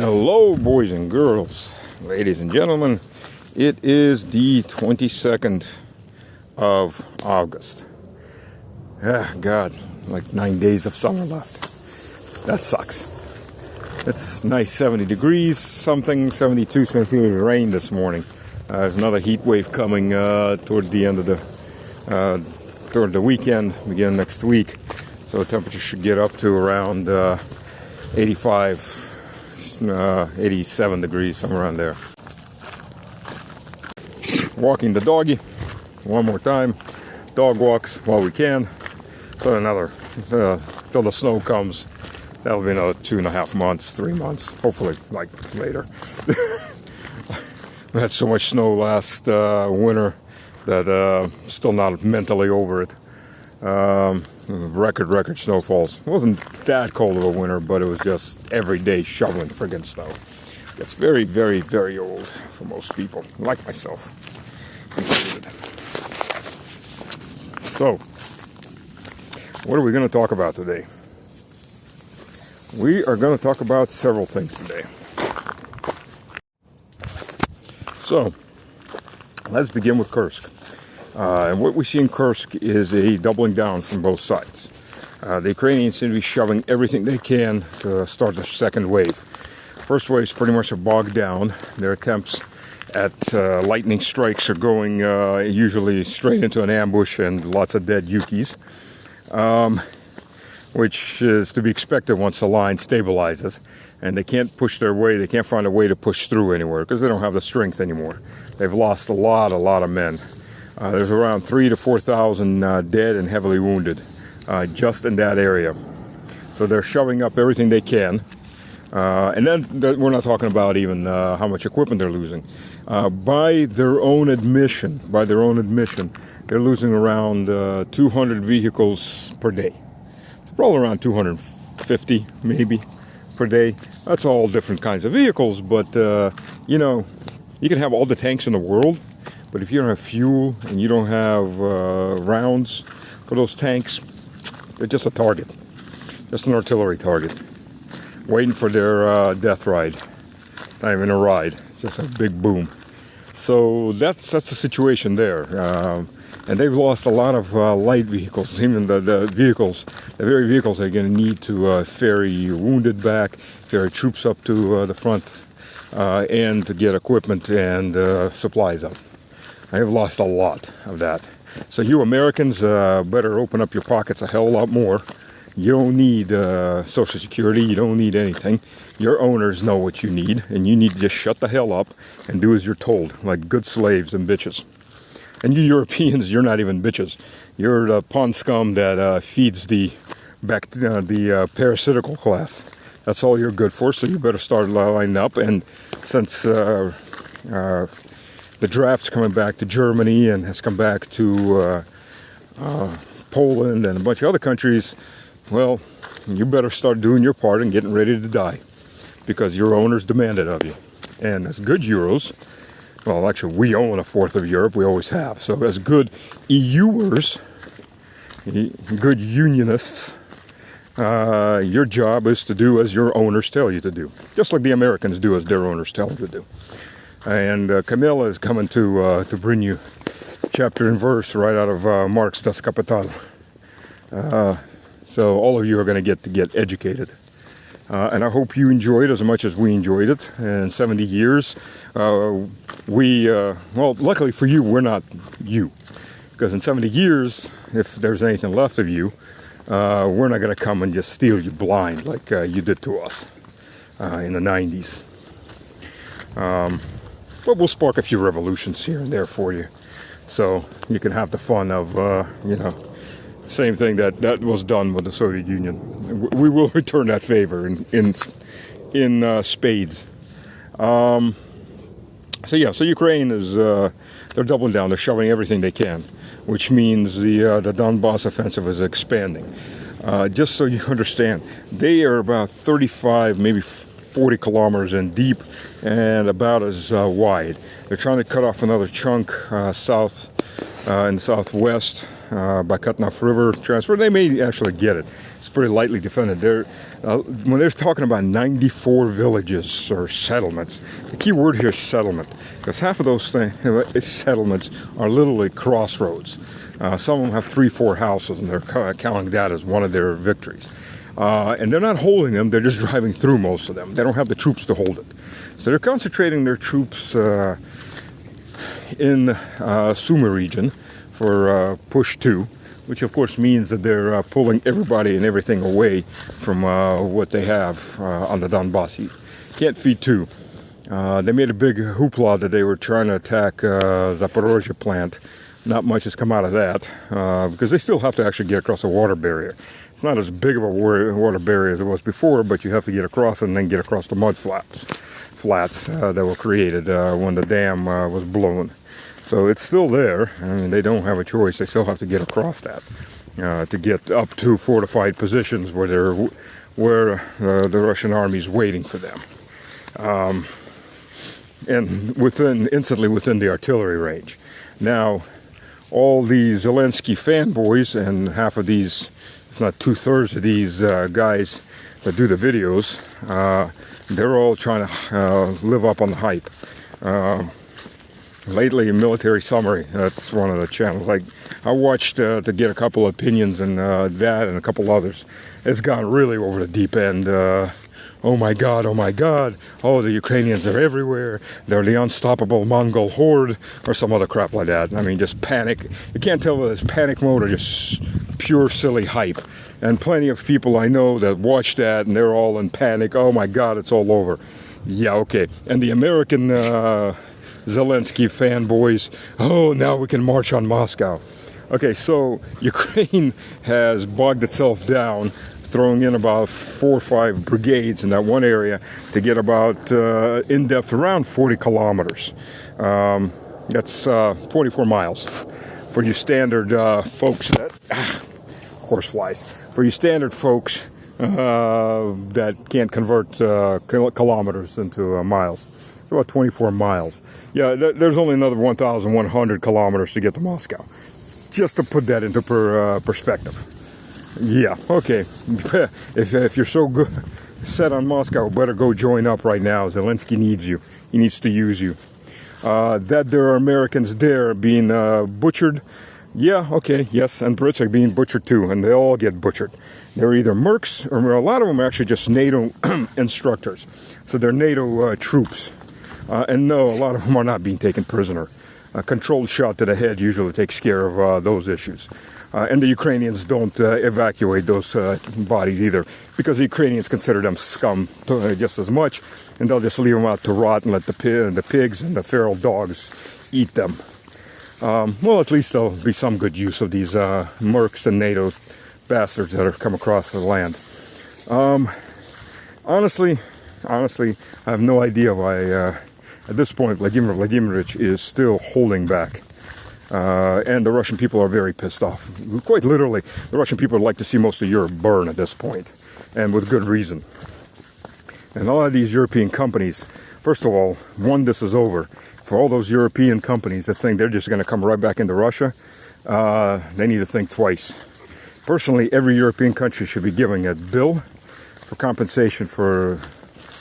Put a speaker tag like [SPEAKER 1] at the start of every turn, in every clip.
[SPEAKER 1] Hello, boys and girls, ladies and gentlemen. It is the 22nd of August. God, like 9 days of summer left. That sucks. It's nice 70 degrees, something 72, so it's feeling rain this morning. There's another heat wave coming toward the end of toward the weekend, beginning next week. So the temperature should get up to around 85. 87 degrees, somewhere around there. Walking the doggy one more time. Dog walks while we can. So another till the snow comes. That'll be another 2.5 months, 3 months, hopefully like later. We had so much snow last winter that still not mentally over it. Record snowfalls. It wasn't that cold of a winter, but it was just every day shoveling friggin' snow. It's very, very, very old for most people, like myself included. So, what are we going to talk about today? We are going to talk about several things today. So, let's begin with Kursk. And what we see in Kursk is a doubling down from both sides. The Ukrainians seem to be shoving everything they can to start the second wave. First wave is pretty much bogged down. Their attempts at lightning strikes are going usually straight into an ambush and lots of dead Yukis, which is to be expected once the line stabilizes. And they can't push their way, they can't find a way to push through anywhere because they don't have the strength anymore. They've lost a lot of men. There's around 3,000 to 4,000 dead and heavily wounded just in that area. So they're shoving up everything they can. And then we're not talking about even how much equipment they're losing. By their own admission, they're losing around 200 vehicles per day. It's probably around 250 maybe per day. That's all different kinds of vehicles, but you know, you can have all the tanks in the world, but if you don't have fuel and you don't have rounds for those tanks, they're just a target, just an artillery target, waiting for their death ride. Not even a ride, it's just a big boom. So that's the situation there. And they've lost a lot of light vehicles, even the very vehicles they're going to need to ferry wounded back, ferry troops up to the front, and to get equipment and supplies up. I have lost a lot of that. So you Americans better open up your pockets a hell of a lot more. You don't need Social Security. You don't need anything. Your owners know what you need, and you need to just shut the hell up and do as you're told, like good slaves and bitches. And you Europeans, you're not even bitches. You're the pond scum that feeds the parasitical class. That's all you're good for, so you better start lining up. And since the draft's coming back to Germany and has come back to Poland and a bunch of other countries, well, you better start doing your part and getting ready to die, because your owners demand it of you. And as good Euros, well, actually, we own a fourth of Europe. We always have. So as good EUers, good unionists, your job is to do as your owners tell you to do. Just like the Americans do as their owners tell them to do. And Camilla is coming to bring you chapter and verse right out of Marx Das Kapital. So all of you are going to get educated. And I hope you enjoyed as much as we enjoyed it. And 70 years, well, luckily for you, we're not you. Because in 70 years, if there's anything left of you, we're not going to come and just steal you blind like you did to us in the 90s. But we'll spark a few revolutions here and there for you. So you can have the fun of, same thing that was done with the Soviet Union. We will return that favor in spades. So Ukraine is they're doubling down. They're shoving everything they can, which means the Donbass offensive is expanding. Just so you understand, they are about 35, maybe 40 kilometers in deep and about as wide. They're trying to cut off another chunk in the southwest by cutting off river transfer. They may actually get it. It's pretty lightly defended. When they're talking about 94 villages or settlements, the key word here is settlement, because half of those settlements are literally crossroads. Some of them have 3-4 houses, and they're counting that as one of their victories. And they're not holding them, they're just driving through most of them. They don't have the troops to hold it. So they're concentrating their troops in Sumy region for push 2, which of course means that they're pulling everybody and everything away from what they have on the Donbass. Can't feed 2. They made a big hoopla that they were trying to attack Zaporozhye plant. Not much has come out of that, because they still have to actually get across a water barrier. It's not as big of a water barrier as it was before, but you have to get across and then get across the mud flats that were created when the dam was blown. So it's still there. I mean, they don't have a choice. They still have to get across that to get up to fortified positions where the Russian army is waiting for them, and instantly within the artillery range. Now, all these Zelensky fanboys, and half of these, if not 2/3 of these guys that do the videos, they're all trying to live up on the hype. Lately, Military Summary, that's one of the channels. I watched to get a couple of opinions, and that and a couple others. It's gone really over the deep end. Oh my God, oh my God, oh, the Ukrainians are everywhere, they're the unstoppable Mongol horde, or some other crap like that. I mean, just panic. You can't tell whether it's panic mode or just pure silly hype. And plenty of people I know that watch that and they're all in panic. Oh my God, it's all over. Yeah, okay. And the American Zelensky fanboys, oh, now we can march on Moscow. Okay, so Ukraine has bogged itself down, throwing in about 4 or 5 brigades in that one area to get about in depth around 40 kilometers. That's 24 miles for you standard folks that horseflies. For you standard folks that can't convert kilometers into miles. It's about 24 miles. Yeah, there's only another 1,100 kilometers to get to Moscow. Just to put that into perspective. Yeah, okay. If you're so good set on Moscow, better go join up right now. Zelensky needs you. He needs to use you. That there are Americans there being butchered. Yeah, okay, yes, and Brits are being butchered too, and they all get butchered. They're either mercs, or a lot of them are actually just NATO instructors. So they're NATO troops. And no, a lot of them are not being taken prisoner. A controlled shot to the head usually takes care of those issues. And the Ukrainians don't evacuate those bodies either, because the Ukrainians consider them scum just as much, and they'll just leave them out to rot and let the pigs and the feral dogs eat them. Well, at least there'll be some good use of these mercs and NATO bastards that have come across the land. Honestly, I have no idea why, at this point, Vladimir Vladimirovich is still holding back. And the Russian people are very pissed off. Quite literally, the Russian people would like to see most of Europe burn at this point, and with good reason. And a lot of these European companies, first of all, this is over. For all those European companies that think they're just going to come right back into Russia, they need to think twice. Personally, every European country should be giving a bill for compensation for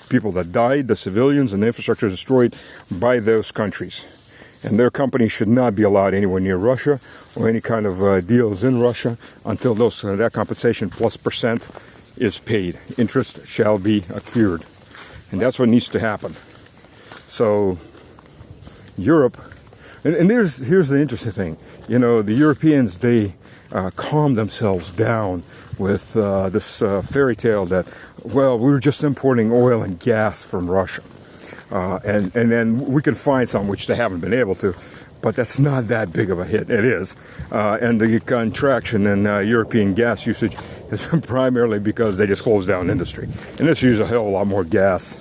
[SPEAKER 1] people that died, the civilians, and the infrastructure destroyed by those countries. And their companies should not be allowed anywhere near Russia or any kind of deals in Russia until that compensation plus percent is paid. Interest shall be accrued. And that's what needs to happen. So Europe, and here's the interesting thing. You know, the Europeans, they calm themselves down with this fairy tale that, well, we were just importing oil and gas from Russia. And then we can find some, which they haven't been able to, but that's not that big of a hit. It is. And the contraction in European gas usage has been primarily because they just closed down industry. And this uses a hell of a lot more gas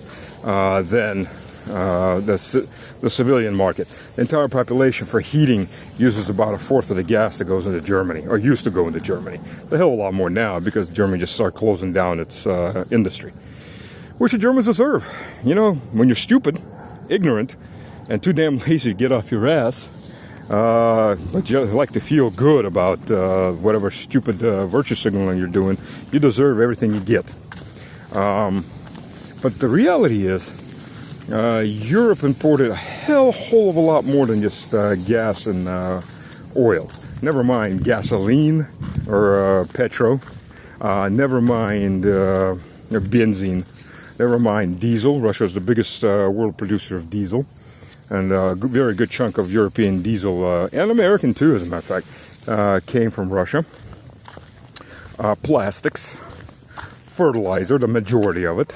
[SPEAKER 1] than the civilian market. The entire population for heating uses about 1/4 of the gas that goes into Germany, or used to go into Germany. A hell of a lot more now because Germany just started closing down its industry. Which the Germans deserve. You know, when you're stupid, ignorant, and too damn lazy to get off your ass, but you like to feel good about whatever stupid virtue signaling you're doing. You deserve everything you get. But the reality is, Europe imported a whole of a lot more than just gas and oil. Never mind gasoline or petrol. Never mind benzene. Never mind diesel. Russia is the biggest world producer of diesel. And a very good chunk of European diesel, and American too, as a matter of fact, came from Russia. Plastics, fertilizer, the majority of it.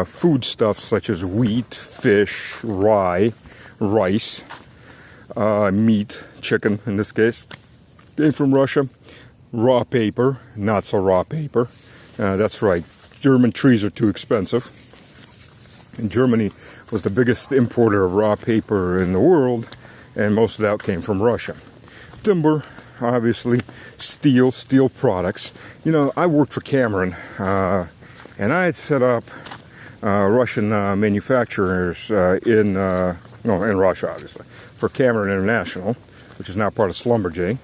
[SPEAKER 1] Foodstuffs such as wheat, fish, rye, rice, meat, chicken in this case, came from Russia. Raw paper, not so raw paper. That's right, German trees are too expensive. And Germany was the biggest importer of raw paper in the world, and most of that came from Russia. Timber, obviously, steel products. You know, I worked for Cameron, and I had set up Russian manufacturers in Russia, obviously, for Cameron International, which is now part of Schlumberger.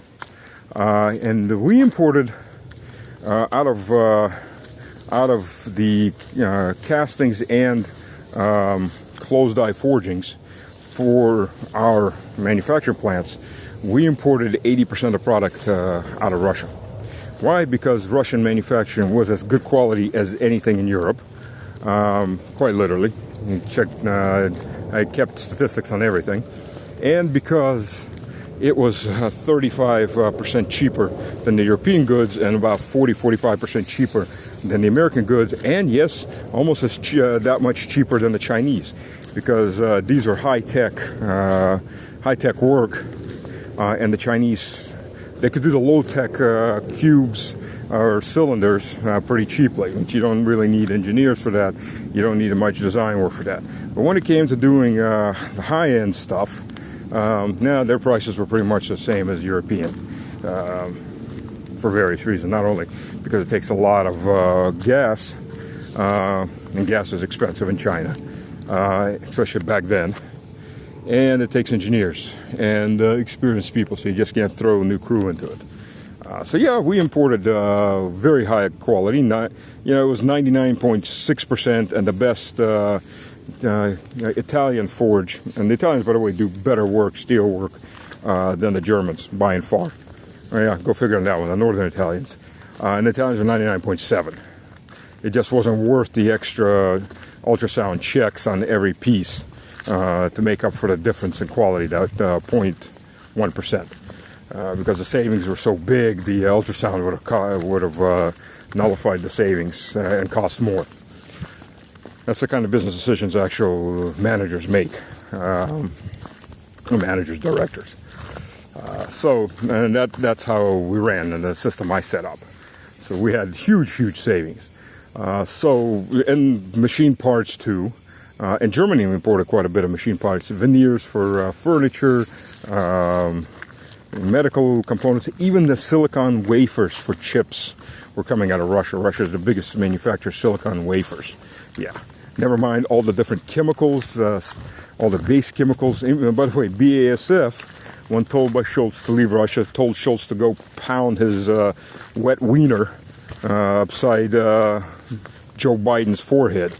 [SPEAKER 1] And we imported out of the castings and closed die forgings for our manufacturing plants. We imported 80% of product out of Russia. Why? Because Russian manufacturing was as good quality as anything in Europe. Quite literally. I kept statistics on everything. And because it was 35% cheaper than the European goods and about 45% cheaper than the American goods. And yes, almost as that much cheaper than the Chinese, because these are high-tech work. And the Chinese, they could do the low-tech cubes or cylinders pretty cheaply. But you don't really need engineers for that. You don't need much design work for that. But when it came to doing the high-end stuff, now their prices were pretty much the same as European, for various reasons. Not only because it takes a lot of gas, and gas is expensive in China, especially back then, and it takes engineers and experienced people, so you just can't throw a new crew into it. So yeah, we imported very high quality. It was 99.6%, and the best Italian forge. And the Italians, by the way, do better work, steel work, than the Germans, by and far. Oh, yeah, go figure on that one, the Northern Italians. And the Italians are 99.7. It just wasn't worth the extra ultrasound checks on every piece to make up for the difference in quality, that 0.1%. Because the savings were so big, the ultrasound would have nullified the savings and cost more. That's the kind of business decisions actual managers make, managers, directors. And that's how we ran in the system I set up. So we had huge savings. And machine parts too. In Germany, we imported quite a bit of machine parts, veneers for furniture, medical components, even the silicon wafers for chips were coming out of Russia. Russia is the biggest manufacturer of silicon wafers. Yeah. Never mind all the different chemicals, all the base chemicals. By the way, BASF, when told by Schultz to leave Russia, told Schultz to go pound his wet wiener upside Joe Biden's forehead.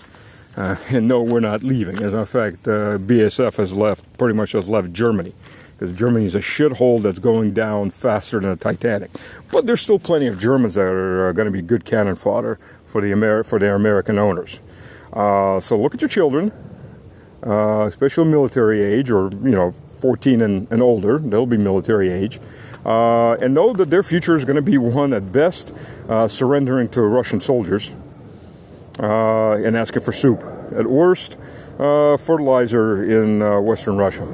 [SPEAKER 1] And no, we're not leaving. As a matter of fact, BASF pretty much has left Germany, because Germany is a shithole that's going down faster than the Titanic. But there's still plenty of Germans that are going to be good cannon fodder for their American owners. So look at your children, especially military age, or 14 and older. They'll be military age, and know that their future is going to be one at best surrendering to Russian soldiers and asking for soup. At worst, fertilizer in Western Russia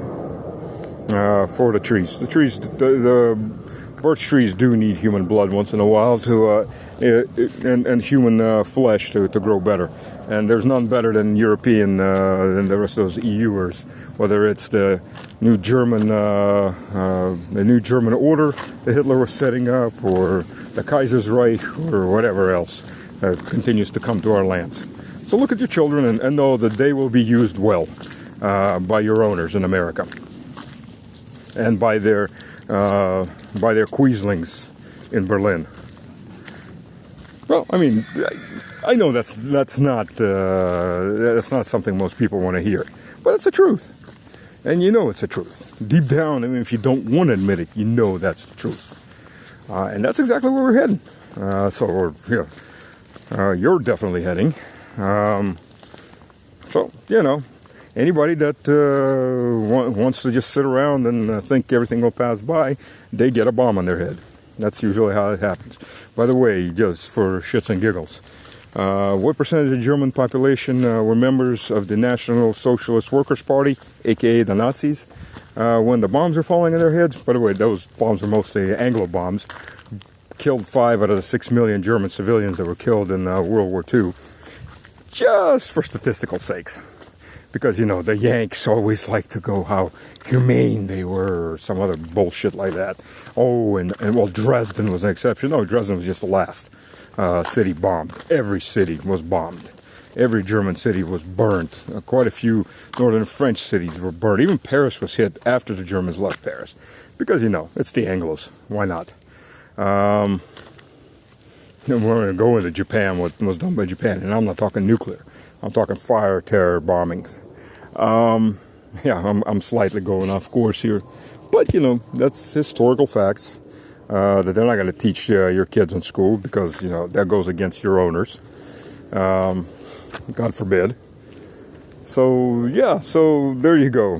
[SPEAKER 1] for the trees. The birch trees do need human blood once in a while and human flesh to grow better. And there's none better than European than the rest of those EUers, whether it's the new German order that Hitler was setting up, or the Kaiser's Reich, or whatever else that continues to come to our lands. So look at your children and know that they will be used well by your owners in America. and by their Queaslings in Berlin. Well, I mean, I know that's not something most people want to hear, but it's the truth, and you know it's the truth deep down. I mean, if you don't want to admit it, you know that's the truth, and that's exactly where we're heading. You're definitely heading. So you know, anybody that wants to just sit around and think everything will pass by, they get a bomb on their head. That's usually how it happens. By the way, just for shits and giggles, what percentage of the German population were members of the National Socialist Workers' Party, aka the Nazis, when the bombs were falling on their heads? By the way, those bombs were mostly Anglo bombs. Killed 5 out of the 6 million German civilians that were killed in World War II, just for statistical sakes. Because, you know, the Yanks always like to go how humane they were, or some other bullshit like that. Oh, and well, Dresden was an exception. No, Dresden was just the last city bombed. Every city was bombed. Every German city was burnt. Quite a few northern French cities were burned. Even Paris was hit after the Germans left Paris. Because, you know, it's the Anglos. Why not? We're going to go into Japan, what was done by Japan, and I'm not talking nuclear. I'm talking fire terror bombings. I'm slightly going off course here, but you know, that's historical facts that they're not going to teach your kids in school, because you know that goes against your owners. God forbid. So there you go.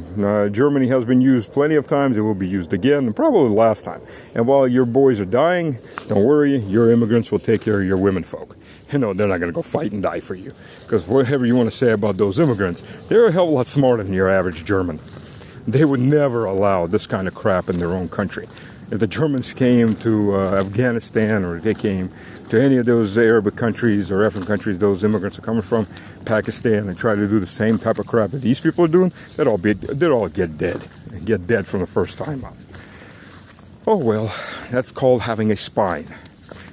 [SPEAKER 1] Germany has been used plenty of times. It will be used again, and probably the last time. And while your boys are dying, don't worry, your immigrants will take care of your women folk. You know, they're not going to go fight and die for you. Because whatever you want to say about those immigrants, they're a hell of a lot smarter than your average German. They would never allow this kind of crap in their own country. If the Germans came to Afghanistan, or they came to any of those Arabic countries or African countries those immigrants are coming from, Pakistan, and try to do the same type of crap that these people are doing, they'd all get dead. Get dead from the first time out. Oh well, that's called having a spine,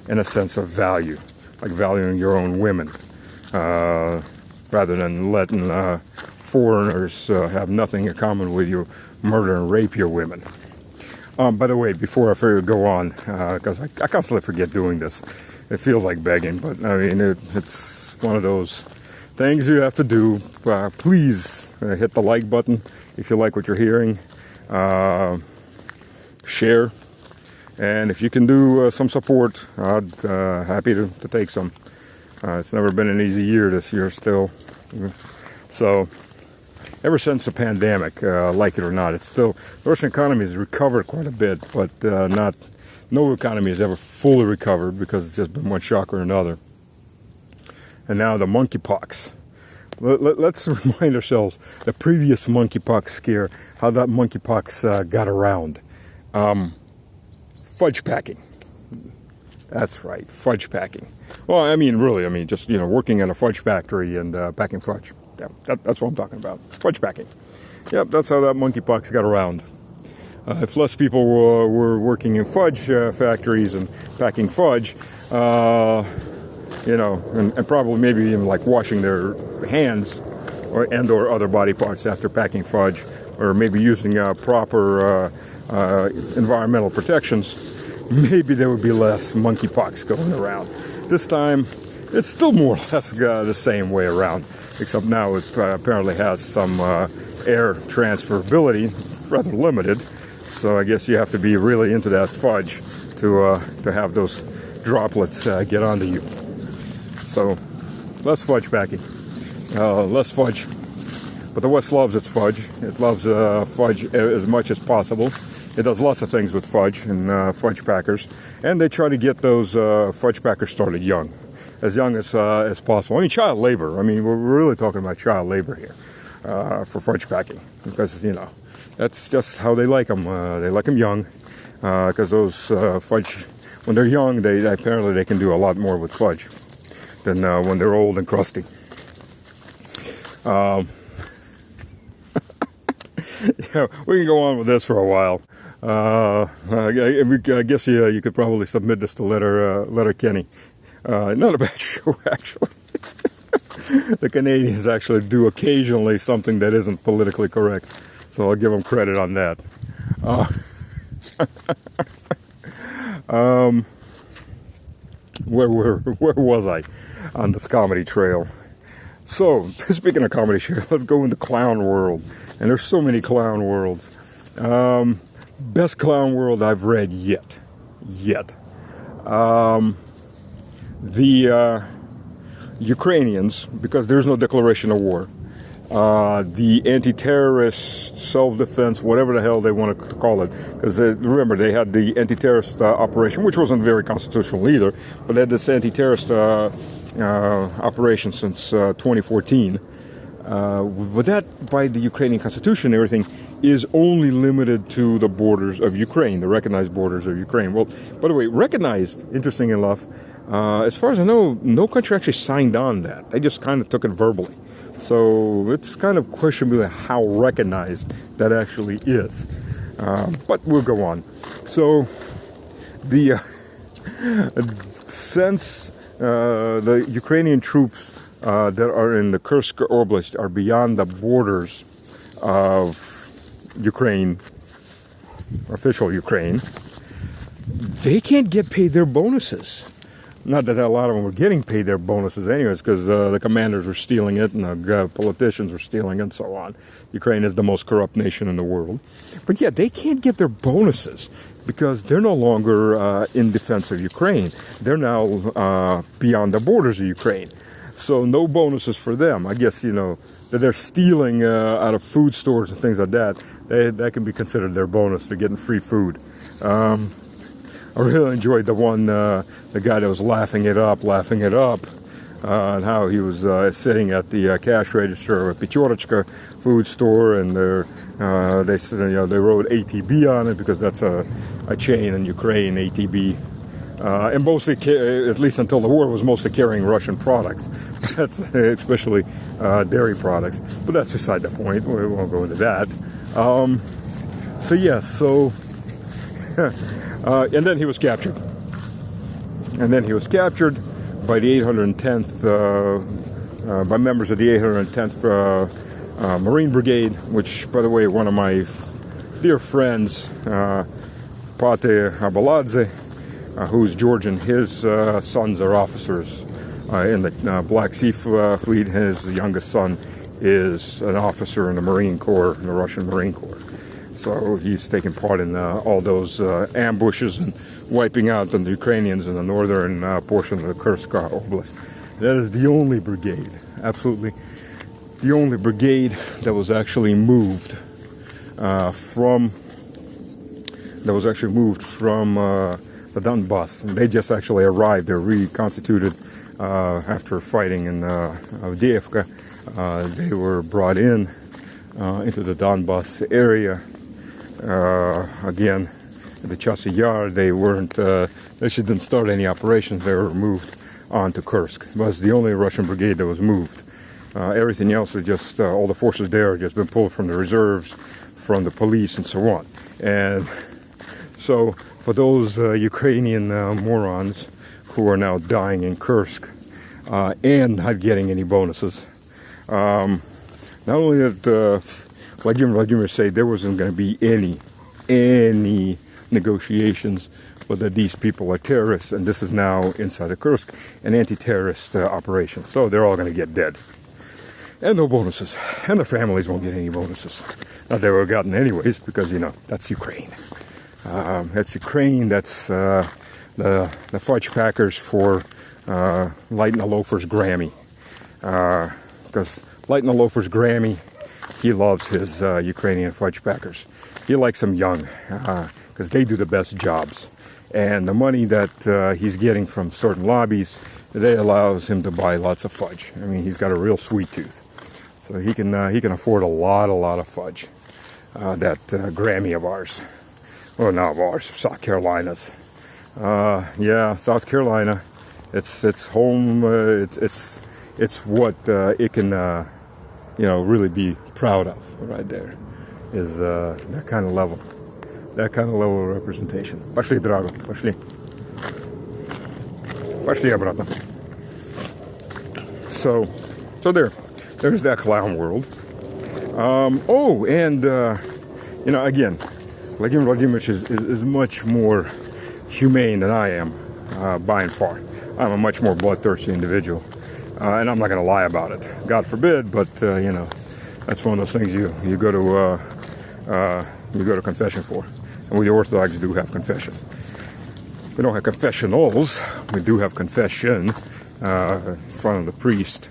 [SPEAKER 1] and a sense of value, like valuing your own women, rather than letting foreigners have nothing in common with you, murder and rape your women. By the way, before I go on, because I constantly forget doing this, it feels like begging, but I mean, it's one of those things you have to do. Please hit the like button if you like what you're hearing. Share. And if you can do some support, I'd happy to take some. It's never been an easy year this year still. So, ever since the pandemic, like it or not, it's still, the Russian economy has recovered quite a bit, but no economy has ever fully recovered, because it's just been one shock or another. And now the monkeypox. Let's remind ourselves the previous monkeypox scare, how that monkeypox got around. Fudge packing. That's right, fudge packing. Well, I mean, really, just, you know, working in a fudge factory and packing fudge. Yeah, that's what I'm talking about. Fudge packing. Yep, that's how that monkeypox got around. If less people were working in fudge factories and packing fudge, you know, and probably maybe even like washing their hands or other body parts after packing fudge, or maybe using proper environmental protections, maybe there would be less monkeypox going around. This time, it's still more or less the same way around, except now it apparently has some air transferability, rather limited. So I guess you have to be really into that fudge to have those droplets get onto you. So less fudge packing, less fudge. But the West loves its fudge. It loves fudge as much as possible. It does lots of things with fudge and fudge packers, and they try to get those fudge packers started young as possible. I mean, child labor. I mean, we're really talking about child labor here for fudge packing, because you know that's just how they like them. They like them young, because those fudge, when they're young, apparently they can do a lot more with fudge than when they're old and crusty. Yeah, we can go on with this for a while. I guess you could probably submit this to Letter Kenny. Not a bad show, actually. The Canadians actually do occasionally something that isn't politically correct, so I'll give them credit on that. Where was I on this comedy trail? So, speaking of comedy trail, let's go into clown world. And there's so many clown worlds. Best clown world I've read yet. The Ukrainians, because there's no declaration of war, the anti-terrorist self-defense, whatever the hell they want to call it, because remember they had the anti-terrorist operation, which wasn't very constitutional either, but they had this anti-terrorist operation since 2014. But that, by the Ukrainian constitution and everything, is only limited to the borders of Ukraine, the recognized borders of Ukraine. Well, by the way, recognized, interesting enough, as far as I know, no country actually signed on that. They just kind of took it verbally. So it's kind of questionable how recognized that actually is. But we'll go on. So the since the Ukrainian troops that are in the Kursk Oblast are beyond the borders of Ukraine, official Ukraine, they can't get paid their bonuses. Not that a lot of them were getting paid their bonuses anyways, because the commanders were stealing it and the politicians were stealing it and so on. Ukraine is the most corrupt nation in the world. But yeah, they can't get their bonuses because they're no longer in defense of Ukraine. They're now beyond the borders of Ukraine. So no bonuses for them. I guess, that they're stealing out of food stores and things like that. That can be considered their bonus. They're getting free food. I really enjoyed the one, the guy that was laughing it up, and how he was sitting at the cash register at Pechorachka food store, and they said, they wrote ATB on it because that's a chain in Ukraine, ATB. And mostly, at least until the war, was mostly carrying Russian products. That's especially dairy products. But that's beside the point. We won't go into that. And then he was captured. By the 810th, by members of the 810th Marine Brigade, which, by the way, one of my dear friends, Pate Abaladze, who's Georgian, his sons are officers in the Black Sea Fleet. His youngest son is an officer in the Marine Corps, in the Russian Marine Corps. So he's taking part in all those ambushes and wiping out the Ukrainians in the northern portion of the Kursk Oblast. That is the only brigade, absolutely the only brigade that was actually moved from the Donbass. And they just actually arrived. They're reconstituted after fighting in Avdiivka. They were brought into the Donbass area. Again, the Chasiv Yar, they didn't start any operations. They were moved on to Kursk. It was the only Russian brigade that was moved. Everything else is just, all the forces there have just been pulled from the reserves, from the police, and so on. And so, for those Ukrainian morons who are now dying in Kursk and not getting any bonuses, not only that Vladimir said there wasn't going to be any negotiations, but that these people are terrorists, and this is now inside of Kursk, an anti-terrorist operation. So they're all going to get dead. And no bonuses. And their families won't get any bonuses. Not they were gotten anyways, because, that's Ukraine. That's Ukraine, that's the fudge packers for Light and the Loafer's Grammy. Because Light and the Loafer's Grammy, he loves his Ukrainian fudge packers. He likes them young, because they do the best jobs. And the money that he's getting from certain lobbies, that allows him to buy lots of fudge. I mean, he's got a real sweet tooth. So he can afford a lot of fudge. That Grammy of ours. Well, not of ours, South Carolina's. South Carolina. It's home. It's what it can really be proud of. Right there is that kind of level. That kind of level of representation. Пошли, Драго, пошли. Пошли обратно. So there's that clown world. Again, Vladimir Vladimirovich is much more humane than I am, by and far. I'm a much more bloodthirsty individual, and I'm not going to lie about it. God forbid, but that's one of those things you go to confession for, and we Orthodox do have confession. We don't have confessionals. We do have confession in front of the priest,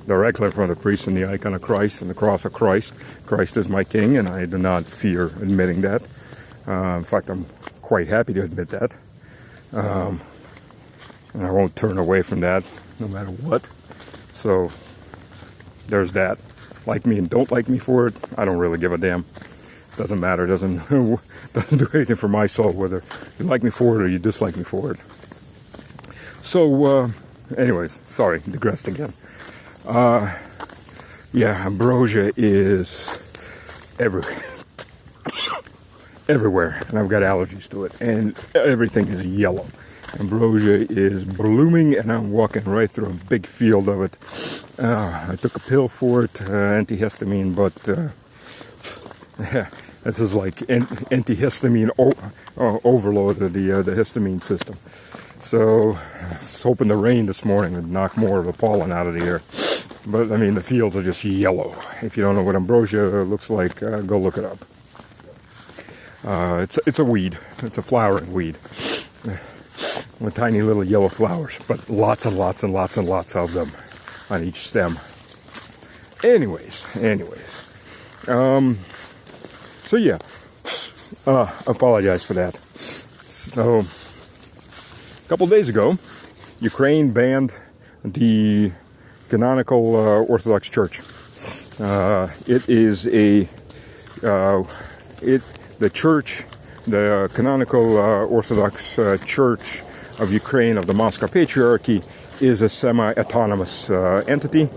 [SPEAKER 1] directly in front of the priest, in the icon of Christ and the cross of Christ. Christ is my King, and I do not fear admitting that. In fact, I'm quite happy to admit that. And I won't turn away from that no matter what. So there's that. Like me and don't like me for it, I don't really give a damn. Doesn't matter. Doesn't do anything for my soul whether you like me for it or you dislike me for it. So anyways, sorry, digressed again. Yeah, ambrosia is everywhere, and I've got allergies to it, and everything is yellow. Ambrosia is blooming, and I'm walking right through a big field of it. I took a pill for it, antihistamine, but this is like antihistamine overload of the histamine system. So I was hoping the rain this morning would knock more of the pollen out of the air. But I mean, the fields are just yellow. If you don't know what ambrosia looks like, go look it up. It's a weed. It's a flowering weed with tiny little yellow flowers, but lots and lots and lots and lots of them on each stem. Anyways. So yeah, apologize for that. So a couple days ago, Ukraine banned the Canonical Orthodox Church. It is the Canonical Orthodox Church of Ukraine, of the Moscow Patriarchy, is a semi-autonomous entity.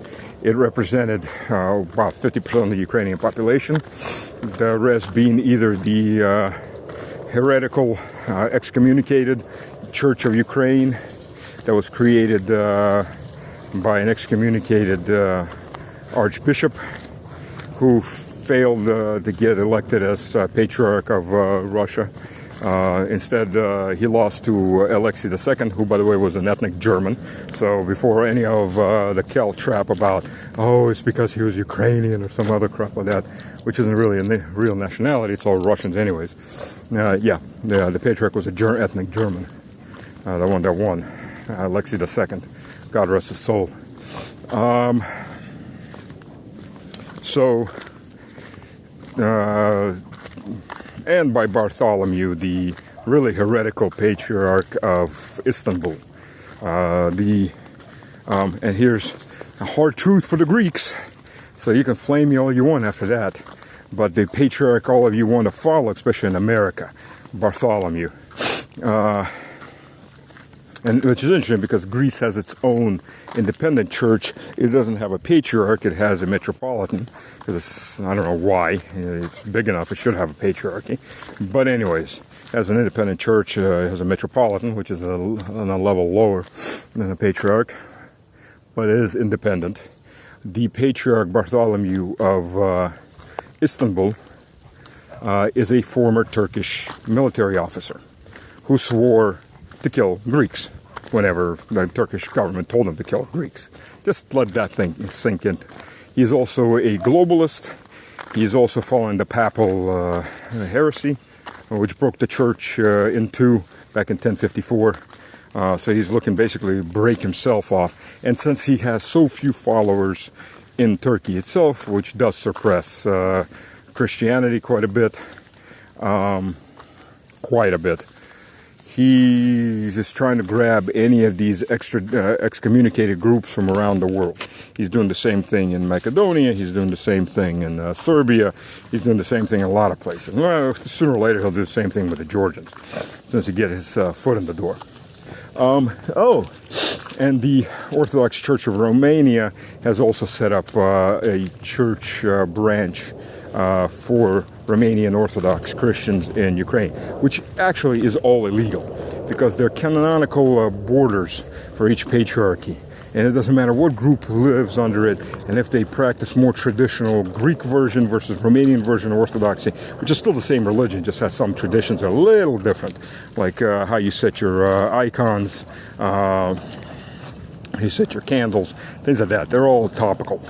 [SPEAKER 1] It represented about 50% of the Ukrainian population, the rest being either the heretical, excommunicated Church of Ukraine that was created by an excommunicated archbishop who failed to get elected as Patriarch of Russia. Instead, he lost to Alexei II, who, by the way, was an ethnic German. So before any of the Kel trap about, it's because he was Ukrainian or some other crap like that, which isn't really a real nationality, it's all Russians anyways. The Patriarch was a ethnic German, the one that won, Alexei II. God rest his soul. And by Bartholomew, the really heretical Patriarch of Istanbul. And here's a hard truth for the Greeks, so you can flame me all you want after that. But the Patriarch all of you want to follow, especially in America, Bartholomew. And which is interesting because Greece has its own independent church. It doesn't have a patriarch, it has a metropolitan. Because I don't know why. It's big enough, it should have a patriarchy. But anyways, as an independent church, it has a metropolitan, which is on a level lower than a patriarch. But it is independent. The Patriarch Bartholomew of Istanbul is a former Turkish military officer who swore to kill Greeks whenever the Turkish government told him to kill Greeks. Just let that thing sink in. He's also a globalist. He's also following the papal heresy, which broke the church in two back in 1054. So he's looking basically to break himself off. And since he has so few followers in Turkey itself, which does suppress Christianity quite a bit, he is trying to grab any of these excommunicated groups from around the world. He's doing the same thing in Macedonia. He's doing the same thing in Serbia. He's doing the same thing in a lot of places. Well, sooner or later, he'll do the same thing with the Georgians, since he gets his foot in the door. And the Orthodox Church of Romania has also set up a church branch for Romanian Orthodox Christians in Ukraine, which actually is all illegal because there are canonical borders for each patriarchy. and it doesn't matter what group lives under it, and if they practice more traditional Greek version versus Romanian version of Orthodoxy, which is still the same religion, just has some traditions that are a little different, like how you set your icons, you set your candles, things like that. They're all topical.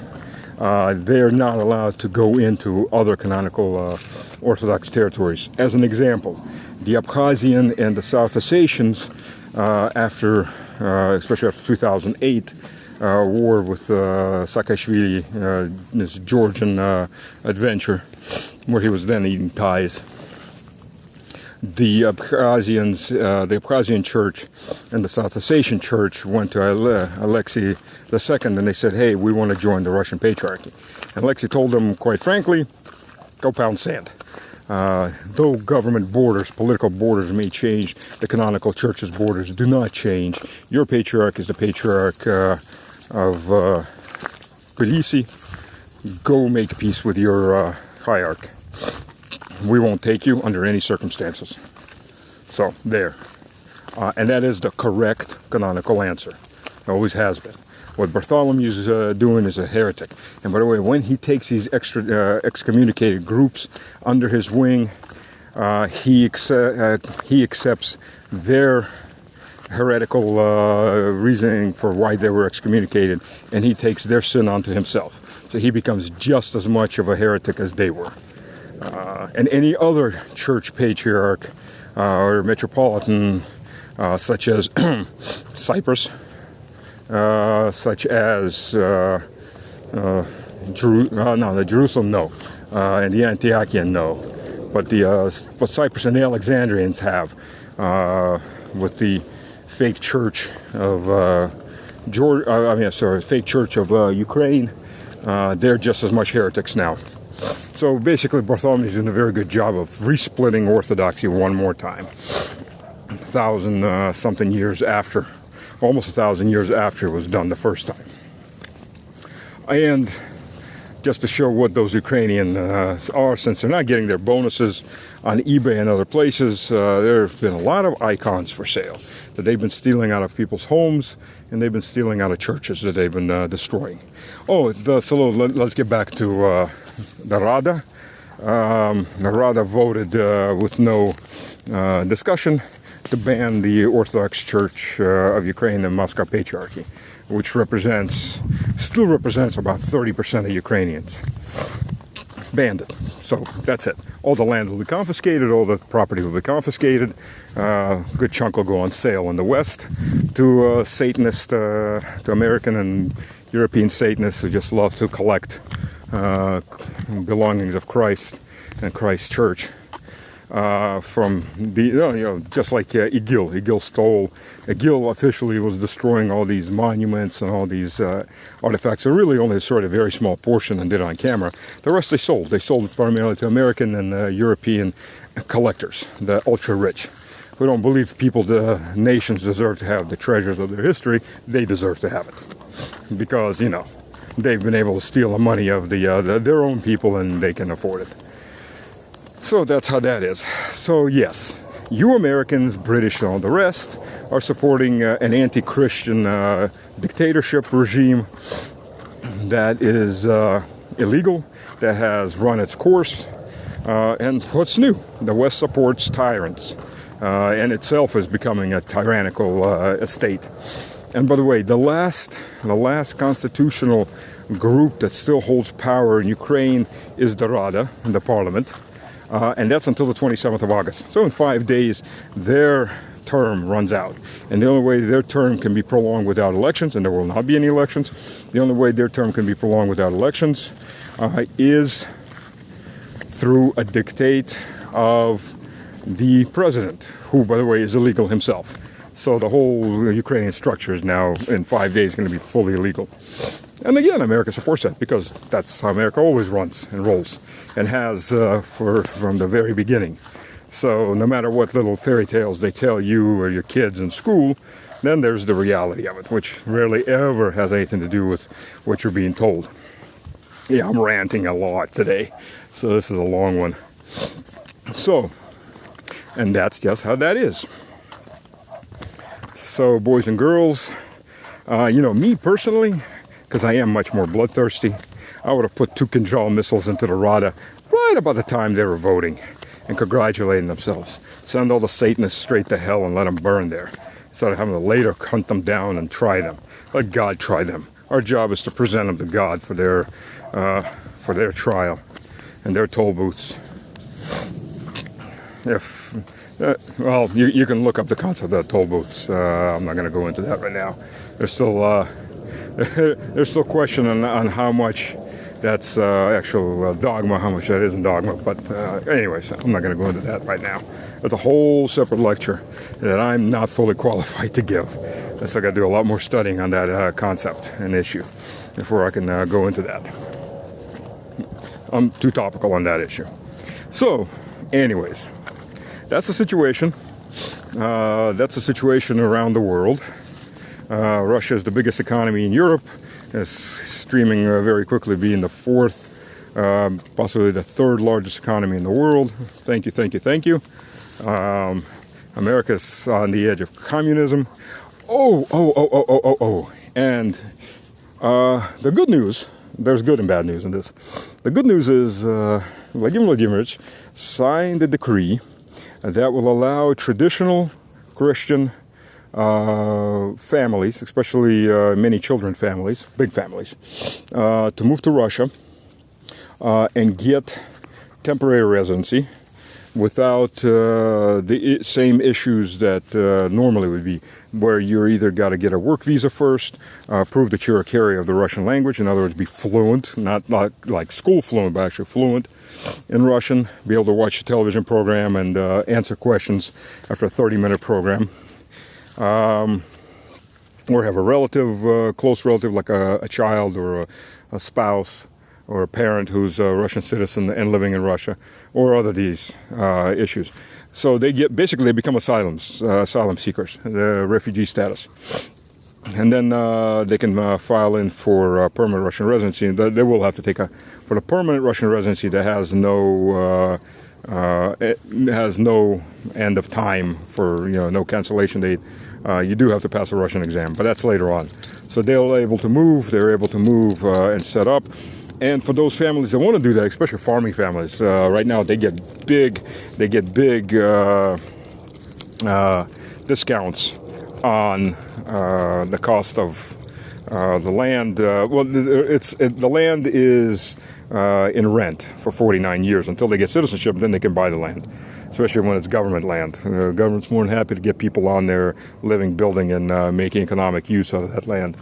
[SPEAKER 1] They're not allowed to go into other canonical Orthodox territories. As an example, the Abkhazian and the South Ossetians, especially after 2008 war with Saakashvili, this Georgian adventure, where he was then eating ties. The Abkhazian church and the South Ossetian church went to Alexei II and they said, hey, we want to join the Russian Patriarchy. And Alexei told them, quite frankly, go pound sand. Though government borders, political borders may change, the canonical church's borders do not change. Your patriarch is the patriarch of Tbilisi. Go make peace with your hierarch. We won't take you under any circumstances. So, there. And that is the correct canonical answer. It always has been. What Bartholomew's doing is a heretic. And by the way, when he takes these excommunicated groups under his wing, he accepts their heretical reasoning for why they were excommunicated, and he takes their sin onto himself. So he becomes just as much of a heretic as they were. And any other church patriarch or metropolitan, such as Cyprus, such as the Jerusalem, no, and the Antiochian, no, but what Cyprus and the Alexandrians have, with the fake church of fake church of Ukraine, they're just as much heretics now. So basically, Bartholomew is doing a very good job of resplitting Orthodoxy one more time. 1,000-something years after, almost 1,000 years after it was done the first time. And just to show what those Ukrainians are, since they're not getting their bonuses on eBay and other places, there have been a lot of icons for sale that they've been stealing out of people's homes, and they've been stealing out of churches that they've been destroying. Oh, so let's get back to the Rada. The Rada voted with no discussion to ban the Orthodox Church of Ukraine, the Moscow Patriarchy, which still represents about 30% of Ukrainians. Banned it. So that's it. All the land will be confiscated, all the property will be confiscated. A good chunk will go on sale in the West to Satanists, to American and European Satanists who just love to collect belongings of Christ and Christ's church. From the, just like IGIL. IGIL officially was destroying all these monuments and all these artifacts. They really only destroyed a very small portion and did it on camera. The rest they sold. They sold it primarily to American and European collectors, the ultra-rich, who don't believe the nations deserve to have the treasures of their history. They deserve to have it. Because, they've been able to steal the money of their own people and they can afford it. So that's how that is. So yes, you Americans, British, and all the rest are supporting an anti-Christian dictatorship regime that is illegal, that has run its course. And what's new? The West supports tyrants, and itself is becoming a tyrannical state. And by the way, the last constitutional group that still holds power in Ukraine is the Rada, the parliament. And that's until the 27th of August. So in 5 days, their term runs out. And the only way their term can be prolonged without elections, and there will not be any elections, the only way their term can be prolonged without elections is through a dictate of the president, who, by the way, is illegal himself. So the whole Ukrainian structure is now, in 5 days, going to be fully illegal. And again, America supports that because that's how America always runs and rolls and has from the very beginning. So no matter what little fairy tales they tell you or your kids in school, then there's the reality of it, which rarely ever has anything to do with what you're being told. Yeah, I'm ranting a lot today, so this is a long one. So, and that's just how that is. So, boys and girls, Me personally, because I am much more bloodthirsty, I would have put 2 Kinjal missiles into the Rada right about the time they were voting and congratulating themselves. Send all the Satanists straight to hell and let them burn there, instead of having to later hunt them down and try them. Let God try them. Our job is to present them to God for their trial and their toll booths. Well, you can look up the concept of toll booths. I'm not going to go into that right now. There's still question on how much that's actual dogma, how much that isn't dogma. But anyways, I'm not going to go into that right now. That's a whole separate lecture that I'm not fully qualified to give. I still got to do a lot more studying on that concept and issue before I can go into that. I'm too topical on that issue. So, anyways, that's the situation. That's the situation around the world. Russia is the biggest economy in Europe. It's streaming very quickly, being the 4th, possibly the 3rd largest economy in the world. Thank you, thank you, thank you. America's on the edge of communism. And the good news, there's good and bad news in this. The good news is Vladimir Vladimirovich signed a decree that will allow traditional Christian families, especially many children families, big families, to move to Russia and get temporary residency without the same issues that normally would be, where you're either got to get a work visa first, prove that you're a carrier of the Russian language, in other words, be fluent, not like school fluent, but actually fluent in Russian, be able to watch a television program and answer questions after a 30-minute program. Or have a relative, close relative, like a child or a spouse or a parent who's a Russian citizen and living in Russia, or other these issues. So they basically become asylum seekers, refugee status. And then they can file in for permanent Russian residency. They will have to take for the permanent Russian residency that has no end of time for, no cancellation date. You do have to pass a Russian exam, but that's later on. So they're able to move and set up. And for those families that want to do that, especially farming families, right now they get big discounts on the cost of the land. The land is in rent for 49 years until they get citizenship. Then they can buy the land, especially when it's government land. The government's more than happy to get people on there living, building, and making economic use of that land.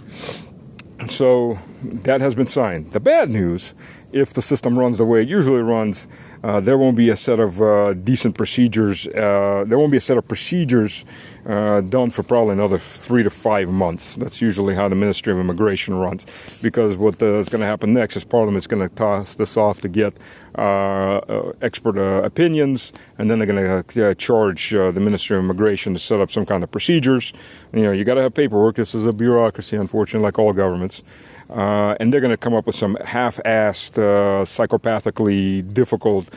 [SPEAKER 1] So that has been signed. The bad news, if the system runs the way it usually runs, there won't be a set of decent procedures. There won't be a set of procedures done for probably another 3 to 5 months. That's usually how the Ministry of Immigration runs. Because what is going to happen next is Parliament's going to toss this off to get expert opinions, and then they're going to charge the Ministry of Immigration to set up some kind of procedures. You got to have paperwork. This is a bureaucracy, unfortunately, like all governments. And they're going to come up with some half-assed, psychopathically difficult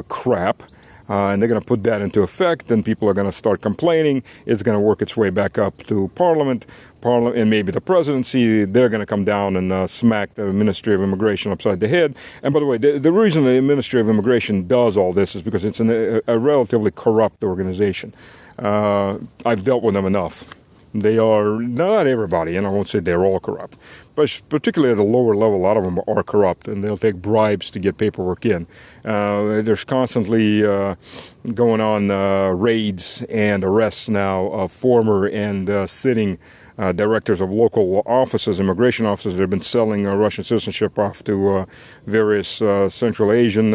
[SPEAKER 1] crap. And they're going to put that into effect. Then people are going to start complaining. It's going to work its way back up to Parliament, and maybe the presidency. They're going to come down and smack the Ministry of Immigration upside the head. And by the way, the reason the Ministry of Immigration does all this is because it's a relatively corrupt organization. I've dealt with them enough. They are not everybody, and I won't say they're all corrupt, but particularly at the lower level, a lot of them are corrupt, and they'll take bribes to get paperwork in. There's constantly going on raids and arrests now of former and sitting directors of local offices, immigration offices that have been selling Russian citizenship off to various Central Asian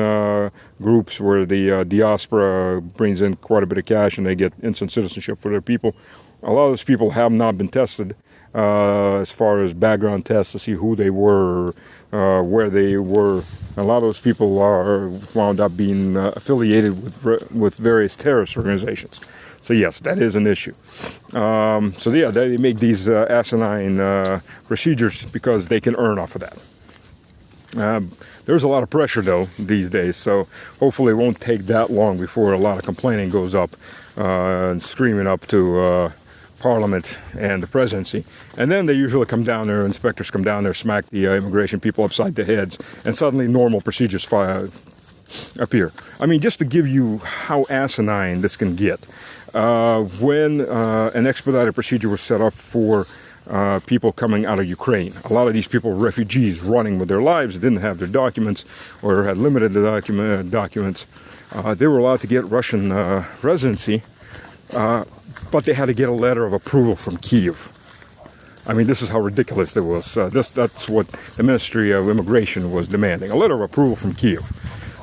[SPEAKER 1] groups where the diaspora brings in quite a bit of cash and they get instant citizenship for their people. A lot of those people have not been tested as far as background tests to see who they were, where they were. A lot of those people are wound up being affiliated with various terrorist organizations. So yes, that is an issue. They make these asinine procedures because they can earn off of that. There's a lot of pressure, though, these days, so hopefully it won't take that long before a lot of complaining goes up and screaming up to Parliament and the presidency, and then they usually come down there, inspectors come down there, smack the immigration people upside the heads, and suddenly normal procedures appear. I mean, just to give you how asinine this can get, when an expedited procedure was set up for people coming out of Ukraine, a lot of these people were refugees running with their lives, didn't have their documents or had limited documents. They were allowed to get Russian residency, but they had to get a letter of approval from Kyiv. I mean, this is how ridiculous it was. That's what the Ministry of Immigration was demanding, a letter of approval from Kyiv.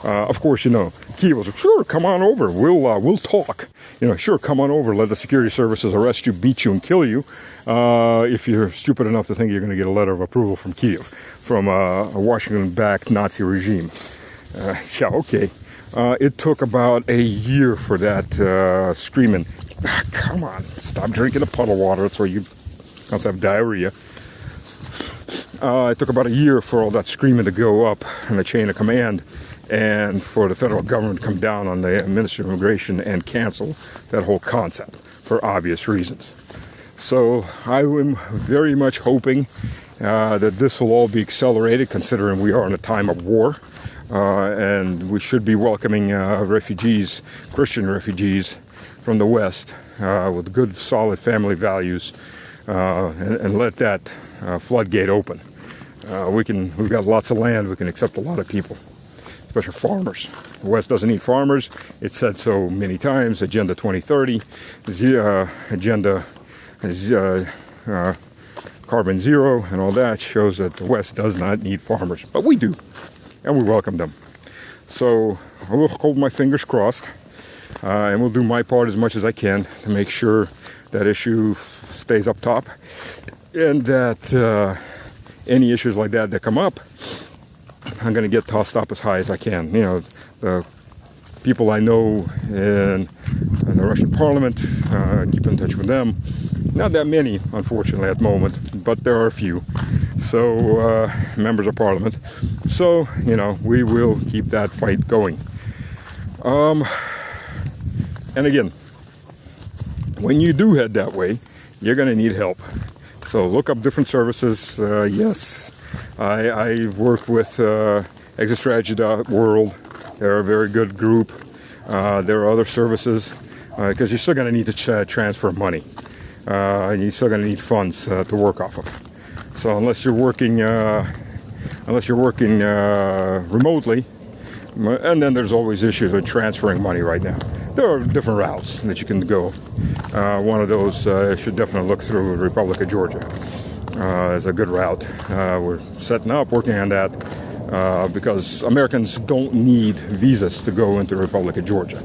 [SPEAKER 1] Of course, you know, Kyiv was, sure, come on over, we'll talk. You know, sure, come on over, let the security services arrest you, beat you, and kill you if you're stupid enough to think you're going to get a letter of approval from Kyiv, from a Washington-backed Nazi regime. Yeah, okay. It took about a year for that screaming, come on, stop drinking the puddle water so you don't have diarrhea. It took about a year for all that screaming to go up in the chain of command and for the federal government to come down on the Ministry of Immigration and cancel that whole concept for obvious reasons. So I am very much hoping that this will all be accelerated, considering we are in a time of war. And we should be welcoming refugees, Christian refugees from the West with good, solid family values, and let that floodgate open. We've got lots of land, we can accept a lot of people, especially farmers. The West doesn't need farmers. It's said so many times. Agenda 2030, Agenda Carbon Zero, and all that shows that the West does not need farmers, but we do. And we welcome them. So I will hold my fingers crossed, and we'll do my part as much as I can to make sure that issue stays up top, and that any issues like that come up, I'm going to get tossed up as high as I can. You know, the people I know in the Russian Parliament, keep in touch with them. Not that many, unfortunately, at the moment, but there are a few. So, members of Parliament. So, you know, we will keep that fight going. And again, when you do head that way, you're going to need help. So look up different services. Yes, I worked with ExitStrategy.world. They're a very good group. There are other services because you're still going to need to transfer money. And you're still going to need funds to work off of. So unless you're working remotely, and then there's always issues with transferring money right now. There are different routes that you can go. One of those should definitely look through the Republic of Georgia. It's a good route. We're setting up, working on that, because Americans don't need visas to go into the Republic of Georgia.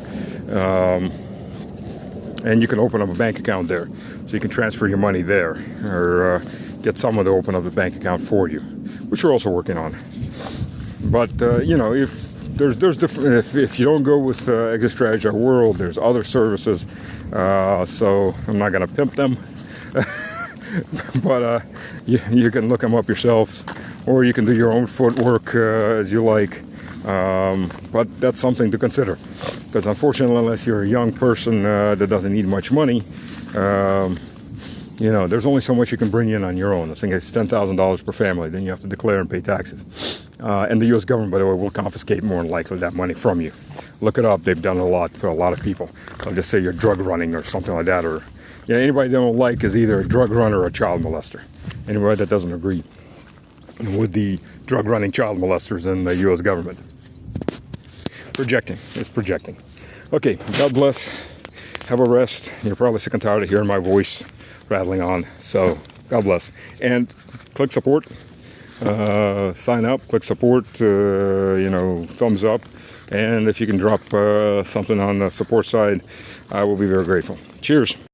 [SPEAKER 1] And you can open up a bank account there, so you can transfer your money there, or get someone to open up a bank account for you, which we're also working on. But you know, if there's different, if you don't go with ExitStrategy.world, there's other services. So I'm not going to pimp them, but you can look them up yourself, or you can do your own footwork as you like. But that's something to consider, because unfortunately, unless you're a young person that doesn't need much money, you know, there's only so much you can bring in on your own. I think it's $10,000 per family. Then you have to declare and pay taxes. And the U.S. government, by the way, will confiscate more than likely that money from you. Look it up. They've done a lot for a lot of people. They'll just say you're drug running or something like that. Or, you know, anybody they don't like is either a drug runner or a child molester. Anybody that doesn't agree with the drug running child molesters in the U.S. government. Projecting. It's projecting. Okay, God bless. Have a rest. You're probably sick and tired of hearing my voice rattling on. So, God bless. And click support. Sign up, click support, you know, thumbs up. And if you can drop something on the support side, I will be very grateful. Cheers.